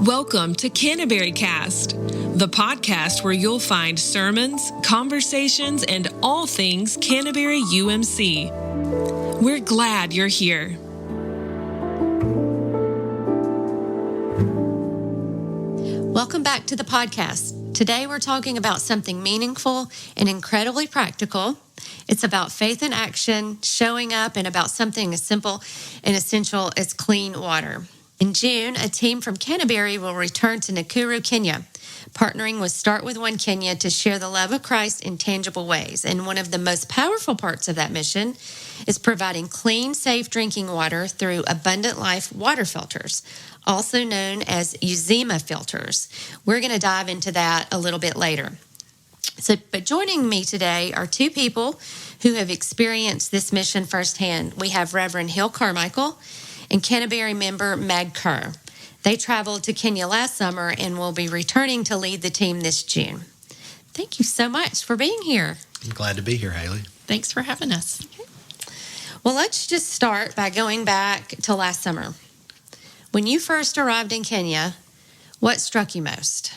Welcome to Canterbury Cast, the podcast where you'll find sermons, conversations, and all things Canterbury UMC. We're glad you're here. Welcome back to the podcast. Today we're talking about something meaningful and incredibly practical. It's about faith in action, showing up, and about something as simple and essential as clean water. In June, a team from Canterbury will return to Nakuru, Kenya, partnering with Start With One Kenya to share the love of Christ in tangible ways. And one of the most powerful parts of that mission is providing clean, safe drinking water through Abundant Life water filters, also known as UZIMA filters. We're going to dive into that a little bit later. But joining me today are two people who have experienced this mission firsthand. We have Reverend Hill Carmichael and Canterbury member Meg Kerr. They traveled to Kenya last summer and will be returning to lead the team this June. Thank you so much for being here. I'm glad to be here, Haley. Thanks for having us. Okay. Well, let's just start by going back to last summer. When you first arrived in Kenya, what struck you most?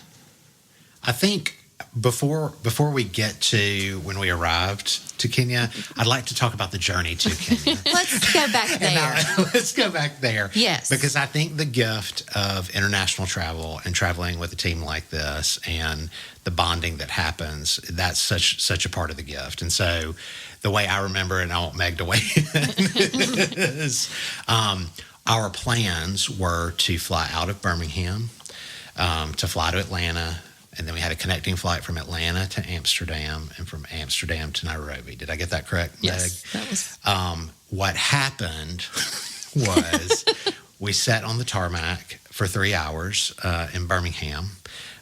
I think before we get to when we arrived to Kenya, I'd like to talk about the journey to Kenya. Let's go back there. Let's go back there. Yes. Because I think the gift of international travel and traveling with a team like this and the bonding that happens, that's such a part of the gift. And so the way I remember, and I want Meg to weigh in, is our plans were to fly out of Birmingham, to fly to Atlanta, and then we had a connecting flight from Atlanta to Amsterdam and from Amsterdam to Nairobi. Did I get that correct, Yes, Meg? that was. What happened was we sat on the tarmac for 3 hours in Birmingham,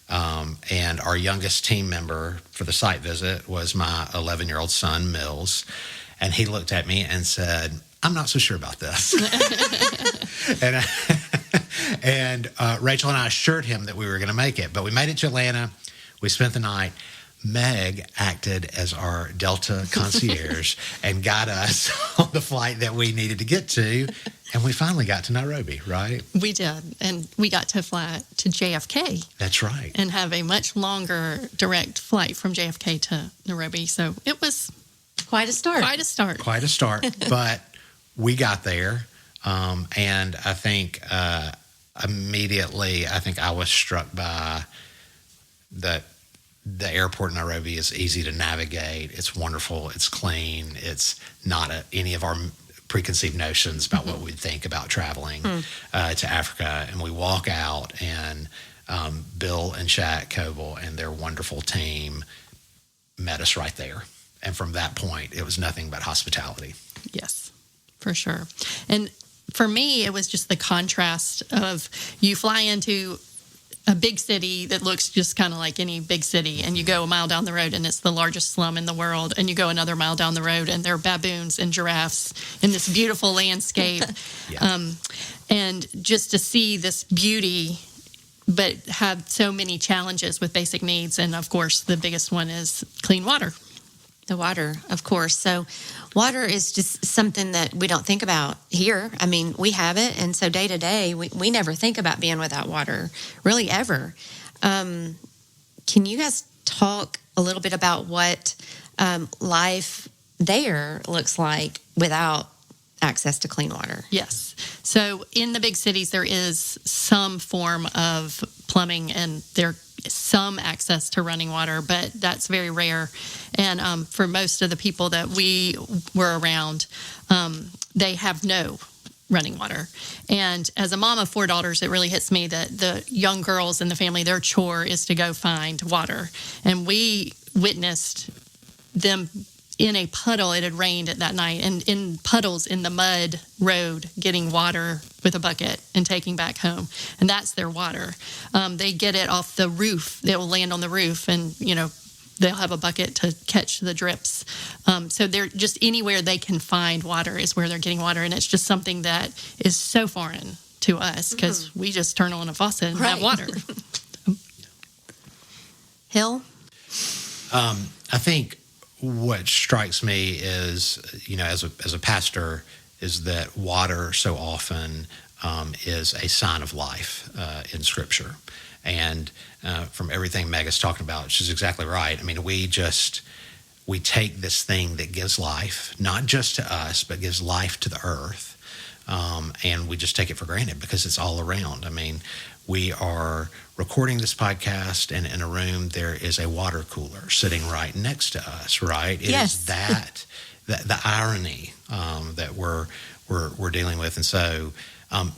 and our youngest team member for the site visit was my 11-year-old son, Mills, and he looked at me and said, "I'm not so sure about this." And Rachel and I assured him that we were going to make it. But we made it to Atlanta. We spent the night. Meg acted as our Delta concierge and got us on the flight that we needed to get to. And we finally got to Nairobi, right? We did. And we got to fly to JFK. That's right. And have a much longer direct flight from JFK to Nairobi. So it was Quite a start. Quite a start. But we got there. And I think immediately, I was struck by that the airport in Nairobi is easy to navigate. It's wonderful. It's clean. It's not any of our preconceived notions about what we'd think about traveling to Africa. And we walk out, and Bill and Shaq Coble and their wonderful team met us right there. And from that point, it was nothing but hospitality. Yes, for sure. And for me, it was just the contrast of you fly into a big city that looks just kind of like any big city, and you go a mile down the road and it's the largest slum in the world, and you go another mile down the road and there are baboons and giraffes in this beautiful landscape. Yeah. And just to see this beauty, but have so many challenges with basic needs. And of course, the biggest one is clean water. The water, of course. So water is just something that we don't think about here. I mean, we have it. And so day to day, we never think about being without water, really ever. Can you guys talk a little bit about what life there looks like without access to clean water? Yes. So in the big cities, there is some form of plumbing and there some access to running water, but that's very rare. And for most of the people that we were around, they have no running water. And as a mom of 4 daughters, it really hits me that the young girls in the family, their chore is to go find water. And we witnessed them in a puddle. It had rained at that night, and in puddles in the mud road, getting water with a bucket and taking back home. And that's their water. They get it off the roof. They'll land on the roof, and they'll have a bucket to catch the drips. So they're just anywhere they can find water is where they're getting water, and it's just something that is so foreign to us because we just turn on a faucet and have water. Hill? I think what strikes me is, as a pastor, is that water so often is a sign of life in Scripture. And from everything Meg is talking about, she's exactly right. I mean, we take this thing that gives life, not just to us, but gives life to the earth, and we just take it for granted because it's all around. I mean, we are recording this podcast, and in a room there is a water cooler sitting right next to us, right? It is that the irony that we're dealing with. And so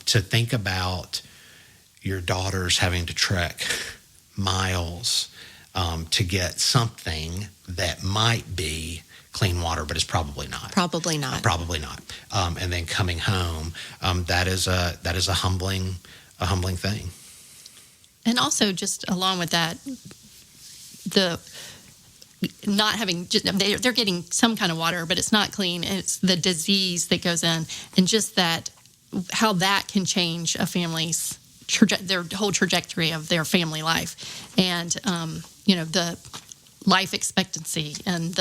to think about your daughters having to trek miles to get something that might be clean water, but is probably not. Probably not. And then coming home, that is a humbling thing. And also, just along with that, the not having, they're getting some kind of water, but it's not clean. It's the disease that goes in, and just that, how that can change a family's their whole trajectory of their family life, and the life expectancy and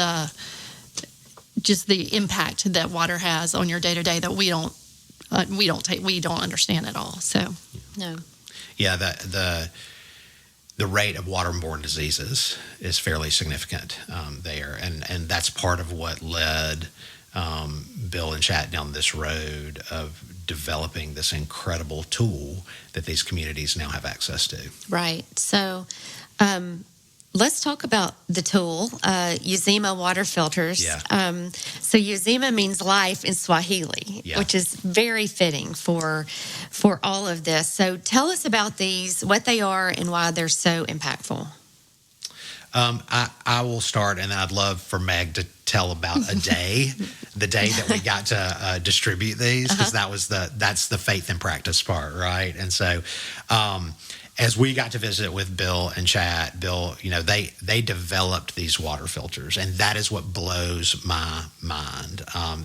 just the impact that water has on your day to day that we don't understand at all. So no. Yeah, the rate of waterborne diseases is fairly significant there, and that's part of what led Bill and Chat down this road of developing this incredible tool that these communities now have access to. Right. So let's talk about the tool, UZIMA water filters. Yeah. So UZIMA means life in Swahili, which is very fitting for all of this. So tell us about these, what they are, and why they're so impactful. I will start, and then I'd love for Meg to tell about the day that we got to distribute these, because that's the faith and practice part, right? And so, as we got to visit with Bill and Chat, Bill, they developed these water filters, and that is what blows my mind.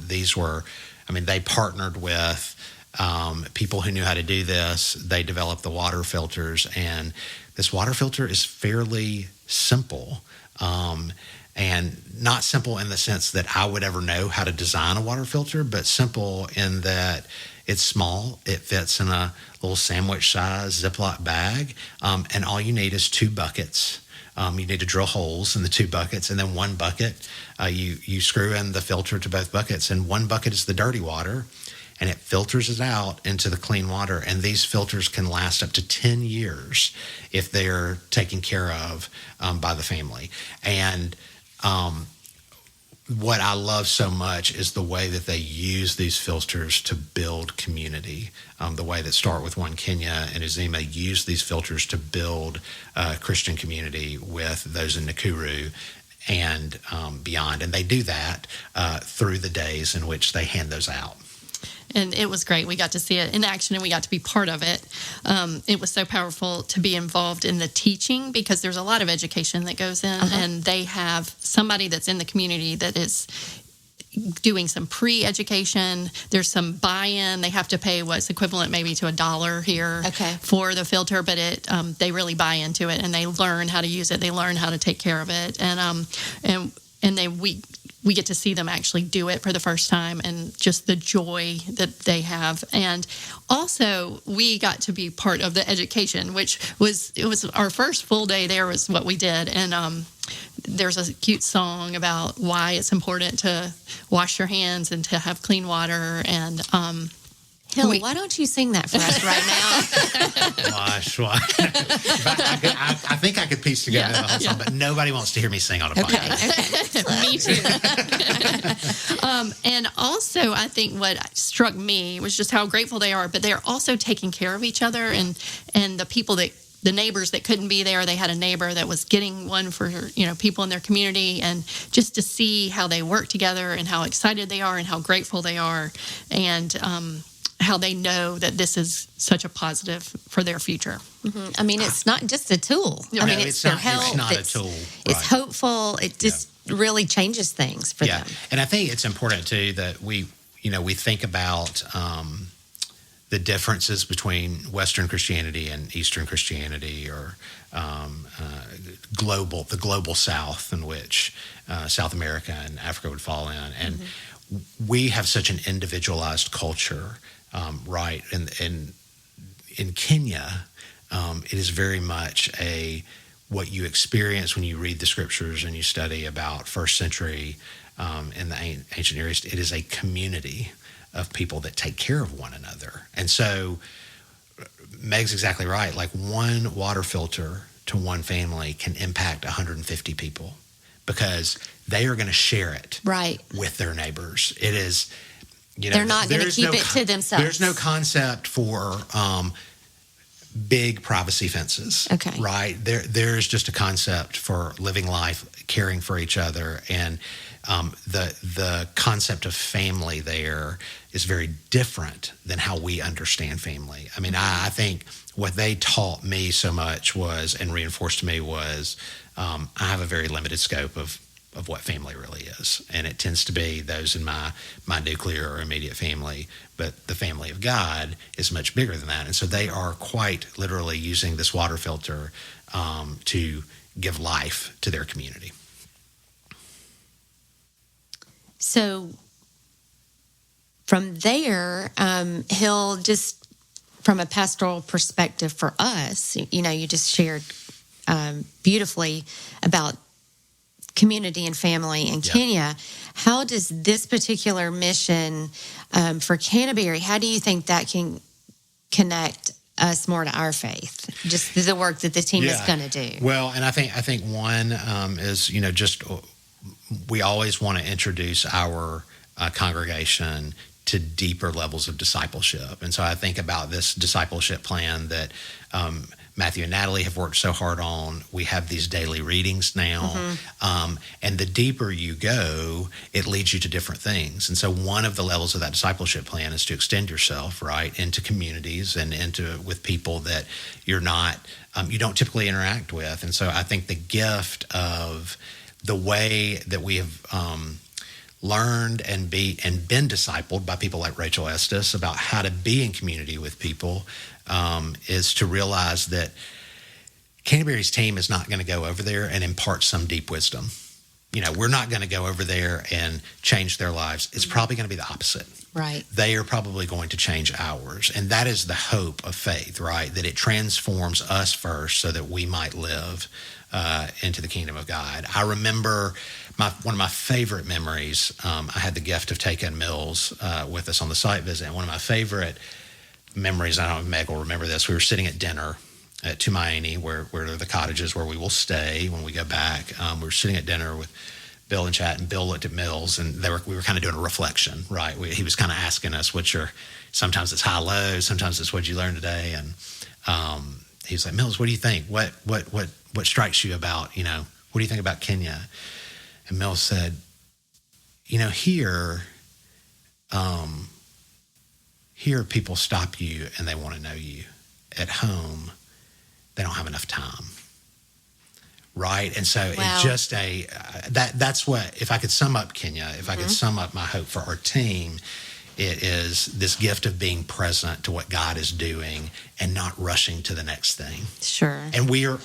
They partnered with people who knew how to do this. They developed the water filters, and this water filter is fairly simple, and not simple in the sense that I would ever know how to design a water filter, but simple in that it's small. It fits in a little sandwich-sized Ziploc bag, and all you need is 2 buckets. You need to drill holes in the 2 buckets, and then 1 bucket, you screw in the filter to both buckets, and 1 bucket is the dirty water, and it filters it out into the clean water. And these filters can last up to 10 years if they're taken care of by the family. And what I love so much is the way that they use these filters to build community. The way that Start With One Kenya and UZIMA use these filters to build Christian community with those in Nakuru and beyond. And they do that through the days in which they hand those out. And it was great. We got to see it in action, and we got to be part of it. It was so powerful to be involved in the teaching, because there's a lot of education that goes in, and they have somebody that's in the community that is doing some pre-education. There's some buy-in. They have to pay what's equivalent maybe to $1 here for the filter, but they really buy into it, and they learn how to use it. They learn how to take care of it, and we get to see them actually do it for the first time, and just the joy that they have. And also, we got to be part of the education, which was our first full day there was what we did. And there's a cute song about why it's important to wash your hands and to have clean water. And Hill, why don't you sing that for us right now? Wash. I think I could piece together the whole song, but nobody wants to hear me sing on a podcast. Okay. Me too. And also, I think what struck me was just how grateful they are, but they're also taking care of each other, and the neighbors that couldn't be there, they had a neighbor that was getting one for people in their community, and just to see how they work together and how excited they are and how grateful they are, and how they know that this is such a positive for their future. Mm-hmm. I mean, it's not just a tool. I mean, it's their health. It's not a tool. It's hopeful. It just really changes things for them. And I think it's important too that we think about the differences between Western Christianity and Eastern Christianity, or the global South, in which South America and Africa would fall in. And we have such an individualized culture, right? And in Kenya, it is very much what you experience when you read the scriptures and you study about first century in the ancient Near East. It is a community of people that take care of one another. And so Meg's exactly right. Like one water filter to one family can impact 150 people because they are going to share it with their neighbors. It is, they're not going to keep it to themselves. There's no concept for big privacy fences, right? There's just a concept for living life, caring for each other, and the concept of family there is very different than how we understand family. I mean, I think what they taught me so much was, and reinforced to me was, I have a very limited scope of what family really is. And it tends to be those in my nuclear or immediate family, but the family of God is much bigger than that. And so they are quite literally using this water filter to give life to their community. So from there, he'll just, from a pastoral perspective for us, you just shared beautifully about community and family in Kenya. How does this particular mission for Canterbury, how do you think that can connect us more to our faith? Just the work that the team is going to do. Well, and I think one is, just we always want to introduce our congregation to deeper levels of discipleship. And so I think about this discipleship plan that Matthew and Natalie have worked so hard on. We have these daily readings now. And the deeper you go, it leads you to different things. And so one of the levels of that discipleship plan is to extend yourself, right, into communities and with people that you're not, you don't typically interact with. And so I think the gift of the way that we have learned and been discipled by people like Rachel Estes about how to be in community with people is to realize that Canterbury's team is not going to go over there and impart some deep wisdom. We're not going to go over there and change their lives. It's probably going to be the opposite. Right. They are probably going to change ours. And that is the hope of faith, right? That it transforms us first so that we might live into the kingdom of God. I remember one of my favorite memories. I had the gift of taking Mills with us on the site visit. And one of my favorite memories, I don't know if Meg will remember this, we were sitting at dinner at Tumaini, where are the cottages where we will stay when we go back. We were sitting at dinner with Bill and Chat, and Bill looked at Mills, and we were kind of doing a reflection, right? He was kind of asking us, sometimes it's high-low, sometimes it's what you learned today. And he was like, Mills, what do you think? What strikes you about, what do you think about Kenya? And Mills said, here people stop you and they want to know you. At home, they don't have enough time. Right? And so it's just that's what, if I could sum up Kenya, if I could sum up my hope for our team, it is this gift of being present to what God is doing and not rushing to the next thing. Sure. And we are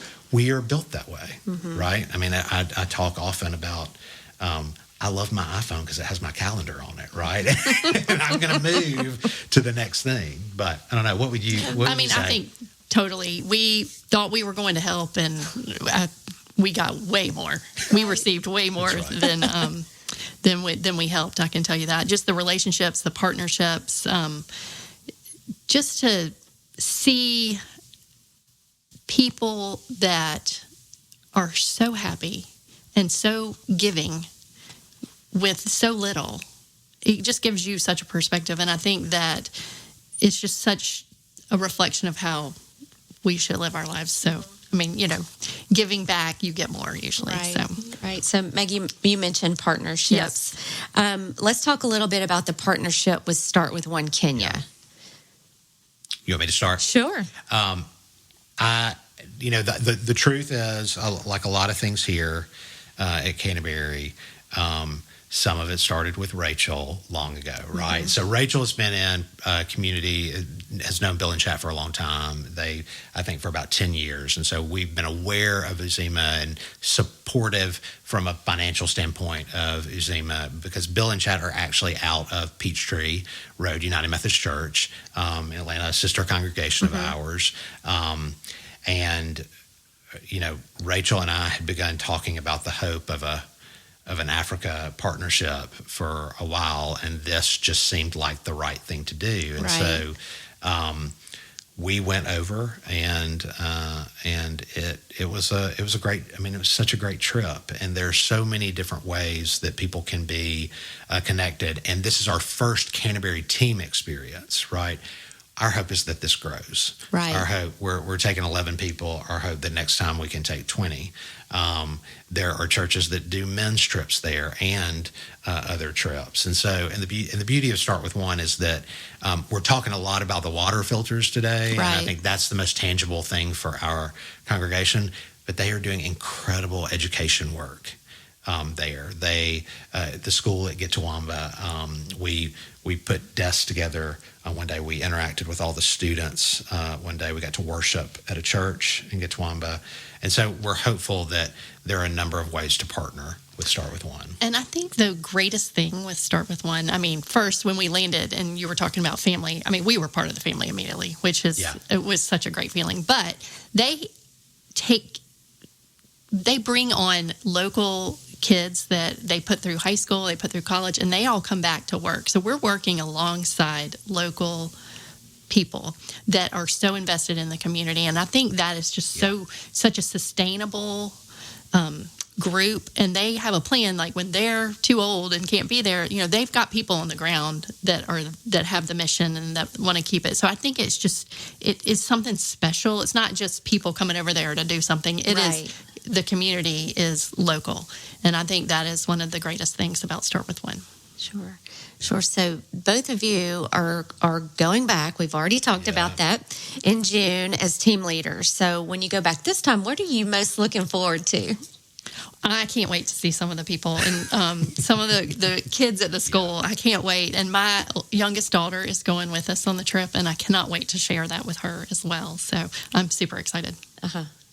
built that way, right? I mean, I talk often about, I love my iPhone because it has my calendar on it, right? And I'm going to move to the next thing. But I don't know, what would you say? I think totally. We thought we were going to help, and we got way more. We received way more than we helped. I can tell you that. Just the relationships, the partnerships, just to see people that are so happy and so giving with so little. It just gives you such a perspective, and I think that it's just such a reflection of how we should live our lives. So, I mean, giving back, you get more usually. Right. So, Meg, you mentioned partnerships. Yes. Let's talk a little bit about the partnership with Start With One Kenya. You want me to start? Sure. The truth is, like a lot of things here at Canterbury, some of it started with Rachel long ago, right? So Rachel has been in community has known Bill and Chat for a long time. I think, for about 10 years. And so we've been aware of UZIMA and supportive from a financial standpoint of UZIMA, because Bill and Chat are actually out of Peachtree Road United Methodist Church in Atlanta, a sister congregation of ours. And, Rachel and I had begun talking about the hope of an Africa partnership for a while, and this just seemed like the right thing to do. And so we went over, and it was a great. I mean, it was such a great trip, and there's so many different ways that people can be connected. And this is our first Canterbury team experience, right? Our hope is that this grows. Right. Our hope, we're taking 11 people. Our hope that next time we can take 20. There are churches that do men's trips there and other trips. And so, and the beauty of Start With One is that we're talking a lot about the water filters today. Right. And I think that's the most tangible thing for our congregation. But they are doing incredible education work there. The school at Gitawamba, we put desks together. One day we interacted with all the students. One day we got to worship at a church in Gitawamba. And so we're hopeful that there are a number of ways to partner with Start With One. And I think the greatest thing with Start With One, I mean, first, when we landed and you were talking about family, I mean, we were part of the family immediately, which is, it was such a great feeling. But they bring on local kids that they put through high school, they put through college, and they all come back to work. So we're working alongside local people that are so invested in the community. And I think that is just such a sustainable group. And they have a plan, like when they're too old and can't be there, they've got people on the ground that have the mission and that want to keep it. So I think it's just, it is something special. It's not just people coming over there to do something. It is, the community is local. And I think that is one of the greatest things about Start With One. Sure. So both of you are going back. We've already talked about that in June as team leaders. So when you go back this time, what are you most looking forward to? I can't wait to see some of the people and some of the kids at the school. I can't wait. And my youngest daughter is going with us on the trip, and I cannot wait to share that with her as well. So I'm super excited.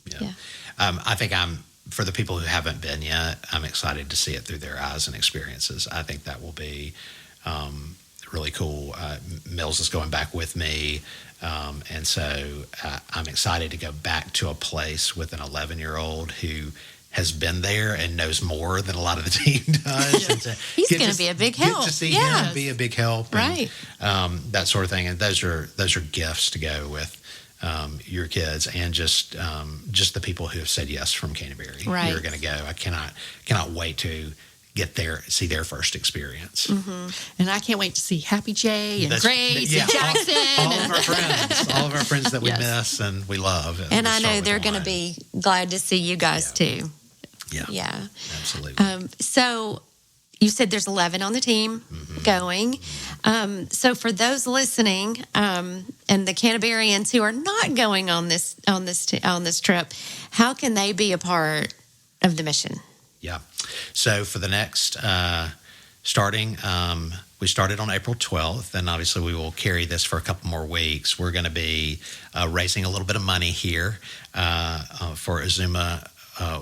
Yeah. I think for the people who haven't been yet, I'm excited to see it through their eyes and experiences. I think that will be really cool. Mills is going back with me. And so I'm excited to go back to a place with an 11-year-old who has been there and knows more than a lot of the team does. He's going to be a big help. Get to see him be a big help. Right. And, that sort of thing. And those are gifts to go with your kids and just the people who have said yes from Canterbury. Right. Who are going to go. I cannot wait to get there, see their first experience. Mm-hmm. And I can't wait to see Happy Jay and Grace and Jackson. All of our friends that we miss and we love. And I know they're going to be glad to see you guys too. Yeah. Absolutely. So you said there's 11 on the team going. So for those listening, and the Canterburyans who are not going on this trip, how can they be a part of the mission? Yeah. So for the next we started on April 12th, and obviously we will carry this for a couple more weeks. We're going to be raising a little bit of money here for UZIMA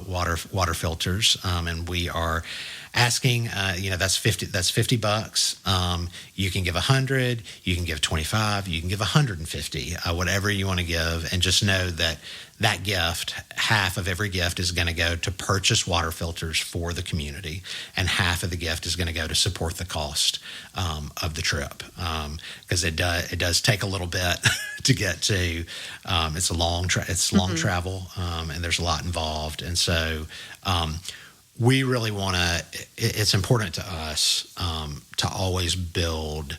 water filters, and we are asking, that's $50. You can give 100, you can give 25, you can give 150, whatever you want to give, and just know that gift, half of every gift is going to go to purchase water filters for the community, and half of the gift is going to go to support the cost of the trip, because it does take a little bit to get to. It's long travel, and there's a lot involved, and so we really want to. It's important to us to always build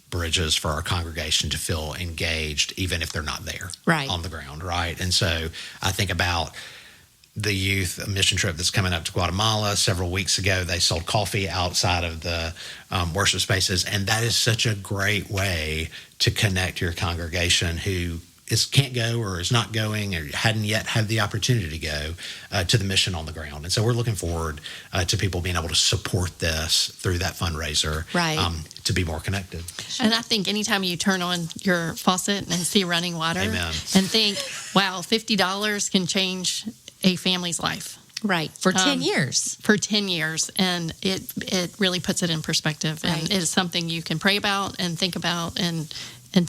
bridges for our congregation to feel engaged, even if they're not there on the ground, right? And so I think about the youth mission trip that's coming up to Guatemala. Several weeks ago, they sold coffee outside of the worship spaces, and that is such a great way to connect your congregation who can't go or is not going or hadn't yet had the opportunity to go to the mission on the ground. And so we're looking forward to people being able to support this through that fundraiser, Right. To be more connected. And I think anytime you turn on your faucet and see running water Amen. and think, wow, $50 can change a family's life. Right. For 10 years. For 10 years. And it really puts it in perspective. And Right. it is something you can pray about and think about and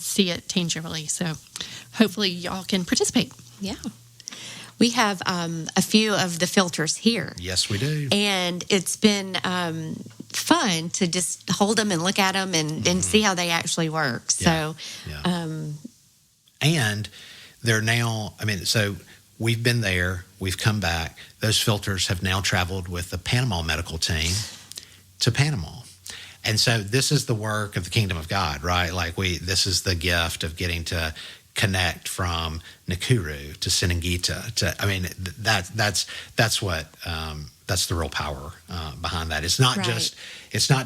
see it tangibly. So hopefully y'all can participate. Yeah. We have a few of the filters here. Yes, we do. And it's been fun to just hold them and look at them and see how they actually work. So, Yeah. And they're now, so we've been there, we've come back. Those filters have now traveled with the Panama medical team to Panama. And so this is the work of the kingdom of God, right? Like this is the gift of getting to connect from Nakuru to Senengita that's the real power behind that. It's not Right.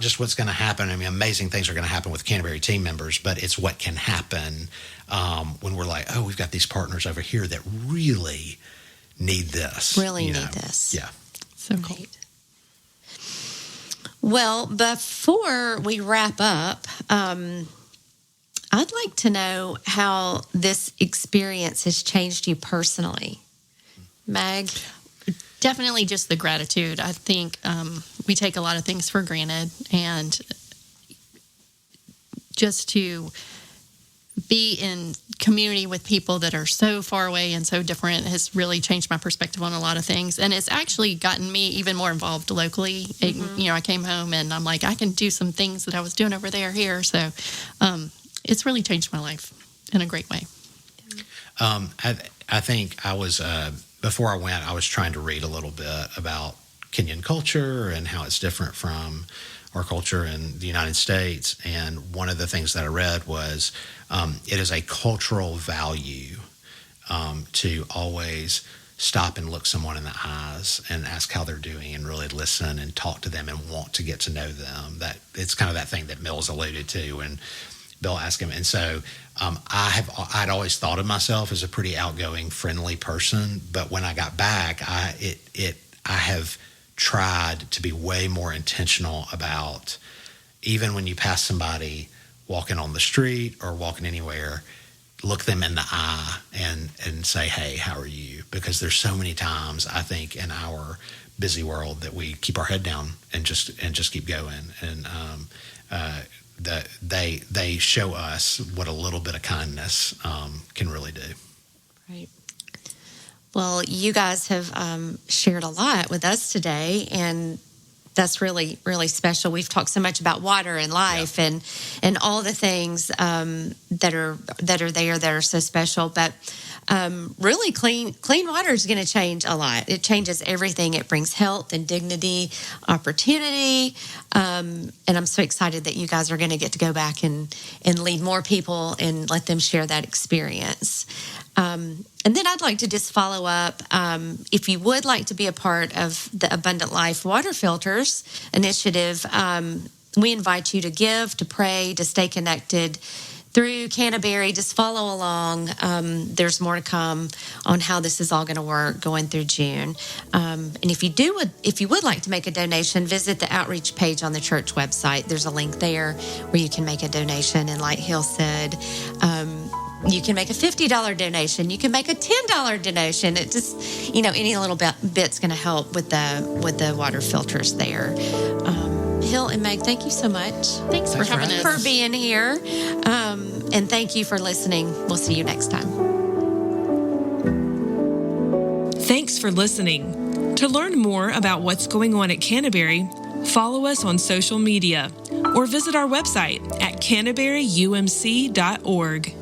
just what's going to happen. Amazing things are going to happen with Canterbury team members, but it's what can happen when we're like, oh, we've got these partners over here that really need this. Really need this. Yeah. So cool. Right. Well, before we wrap up, I'd like to know how this experience has changed you personally. Meg? Definitely just the gratitude. I think we take a lot of things for granted, and just to be in community with people that are so far away and so different has really changed my perspective on a lot of things. And it's actually gotten me even more involved locally. I came home and I'm like, I can do some things that I was doing over there here. So it's really changed my life in a great way. I think I was, before I went, I was trying to read a little bit about Kenyan culture and how it's different from our culture in the United States. And one of the things that I read was it is a cultural value to always stop and look someone in the eyes and ask how they're doing and really listen and talk to them and want to get to know them. That it's kind of that thing that Mills alluded to when Bill asked him. And so I'd always thought of myself as a pretty outgoing, friendly person. But when I got back, I have tried to be way more intentional about, even when you pass somebody walking on the street or walking anywhere, look them in the eye and say, hey, how are you? Because there's so many times, I think, in our busy world that we keep our head down and just keep going. And they show us what a little bit of kindness can really do. Right. Well, you guys have shared a lot with us today, and that's really, really special. We've talked so much about water and life and all the things that are there that are so special. But really, clean water is going to change a lot. It changes everything. It brings health and dignity, opportunity, and I'm so excited that you guys are going to get to go back and lead more people and let them share that experience. And then I'd like to just follow up. If you would like to be a part of the Abundant Life Water Filters initiative, we invite you to give, to pray, to stay connected through Canterbury. Just follow along. There's more to come on how this is all going to work going through June. And if you would like to make a donation, visit the outreach page on the church website. There's a link there where you can make a donation. And like Hill said, you can make a $50 donation. You can make a $10 donation. It just, any little bit's going to help with the water filters there. Hill and Meg, thank you so much. Thanks for having us. For being here. And thank you for listening. We'll see you next time. Thanks for listening. To learn more about what's going on at Canterbury, follow us on social media or visit our website at canterburyumc.org.